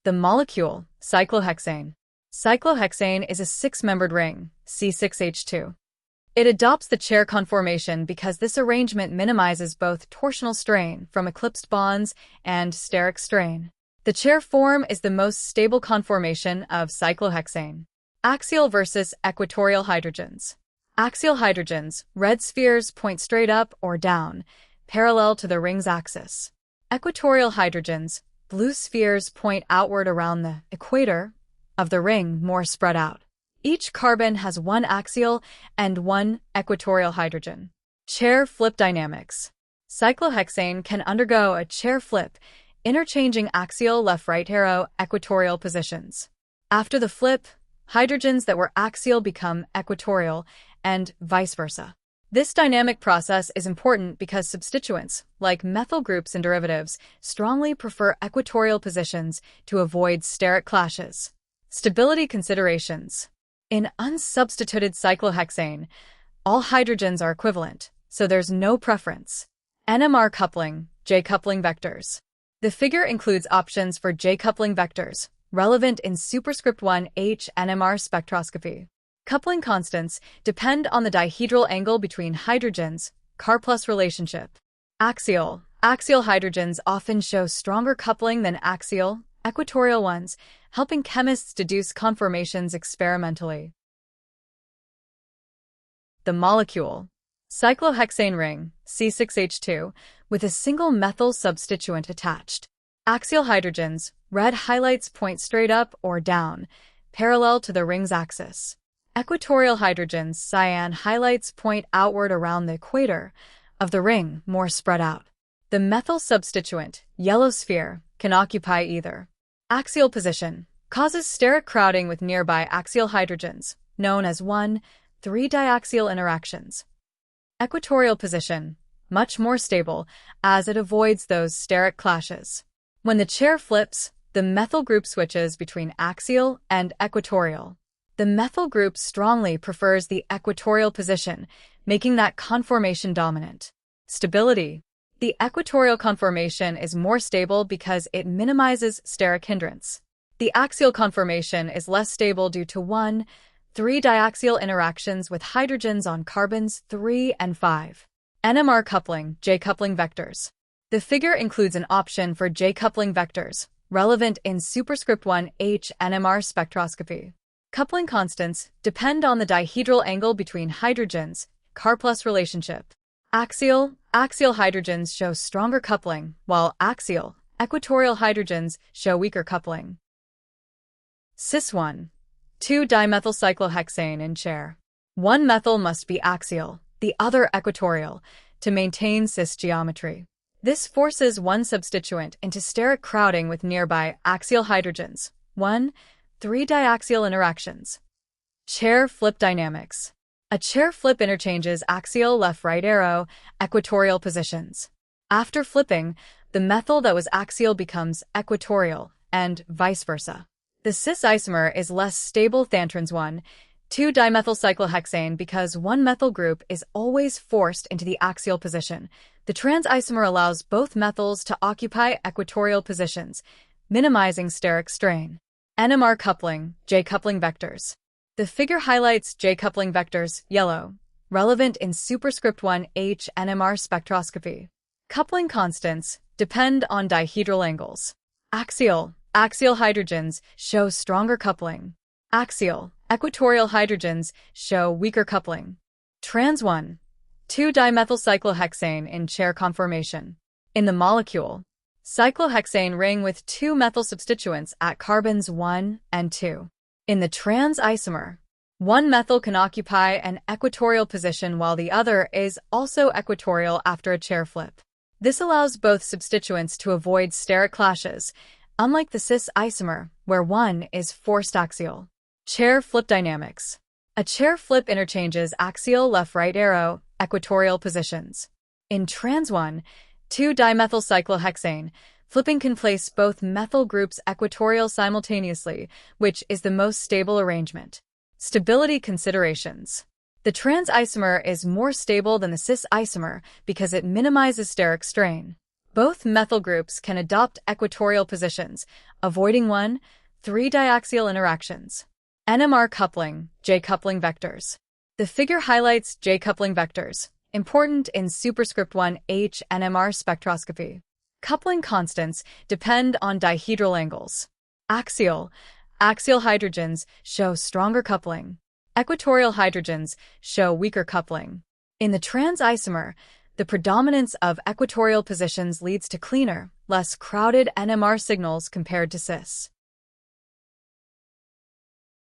The molecule, cyclohexane. Cyclohexane is a six-membered ring, C6H2. It adopts the chair conformation because this arrangement minimizes both torsional strain from eclipsed bonds and steric strain. The chair form is the most stable conformation of cyclohexane. Axial versus equatorial hydrogens. Axial hydrogens, red spheres point straight up or down, parallel to the ring's axis. Equatorial hydrogens, blue spheres point outward around the equator of the ring, more spread out. Each carbon has one axial and one equatorial hydrogen. Chair flip dynamics. Cyclohexane can undergo a chair flip, interchanging axial left-right arrow equatorial positions. After the flip, hydrogens that were axial become equatorial, and vice versa. This dynamic process is important because substituents, like methyl groups and derivatives, strongly prefer equatorial positions to avoid steric clashes. Stability considerations. In unsubstituted cyclohexane, all hydrogens are equivalent, so there's no preference. NMR coupling, J-coupling vectors. The figure includes options for J-coupling vectors, relevant in superscript 1H NMR spectroscopy. Coupling constants depend on the dihedral angle between hydrogens, Car+ relationship. Axial hydrogens often show stronger coupling than axial, equatorial ones, helping chemists deduce conformations experimentally. The molecule. Cyclohexane ring, C6H2, with a single methyl substituent attached. Axial hydrogens, red highlights point straight up or down, parallel to the ring's axis. Equatorial hydrogens, cyan highlights point outward around the equator of the ring, more spread out. The methyl substituent, yellow sphere, can occupy either. Axial position causes steric crowding with nearby axial hydrogens, known as 1,3 diaxial interactions. Equatorial position, much more stable, as it avoids those steric clashes. When the chair flips, the methyl group switches between axial and equatorial. The methyl group strongly prefers the equatorial position, making that conformation dominant. Stability. The equatorial conformation is more stable because it minimizes steric hindrance. The axial conformation is less stable due to 1,3 diaxial interactions with hydrogens on carbons 3 and 5. NMR coupling, J-coupling vectors. The figure includes an option for J-coupling vectors, relevant in superscript 1H NMR spectroscopy. Coupling constants depend on the dihedral angle between hydrogens, Car+ relationship. Axial hydrogens show stronger coupling, while axial, equatorial hydrogens show weaker coupling. Cis1. 2-dimethyl cyclohexane in chair. One methyl must be axial, the other equatorial, to maintain cis geometry. This forces one substituent into steric crowding with nearby axial hydrogens, 1,3 diaxial interactions. Chair flip dynamics. A chair flip interchanges axial left-right arrow equatorial positions. After flipping, the methyl that was axial becomes equatorial, and vice versa. The cis isomer is less stable than trans 1,2-dimethyl cyclohexane because one methyl group is always forced into the axial position. The trans isomer allows both methyls to occupy equatorial positions, minimizing steric strain. NMR coupling, J-coupling vectors. The figure highlights J-coupling vectors, yellow, relevant in superscript 1H NMR spectroscopy. Coupling constants depend on dihedral angles. Axial hydrogens show stronger coupling. Axial, equatorial hydrogens show weaker coupling. Trans 1,2-dimethyl cyclohexane in chair conformation. In the molecule, cyclohexane ring with two methyl substituents at carbons 1 and 2. In the trans isomer, one methyl can occupy an equatorial position while the other is also equatorial after a chair flip. This allows both substituents to avoid steric clashes, unlike the cis isomer, where one is forced axial. Chair flip dynamics. A chair flip interchanges axial left-right arrow equatorial positions. In trans 1,2-dimethyl cyclohexane, flipping can place both methyl groups equatorial simultaneously, which is the most stable arrangement. Stability considerations. The trans isomer is more stable than the cis isomer because it minimizes steric strain. Both methyl groups can adopt equatorial positions, avoiding 1,3-diaxial interactions. NMR coupling, J-coupling vectors. The figure highlights J-coupling vectors, important in superscript 1H NMR spectroscopy. Coupling constants depend on dihedral angles. Axial hydrogens show stronger coupling. Equatorial hydrogens show weaker coupling. In the trans isomer, the predominance of equatorial positions leads to cleaner, less crowded NMR signals compared to cis.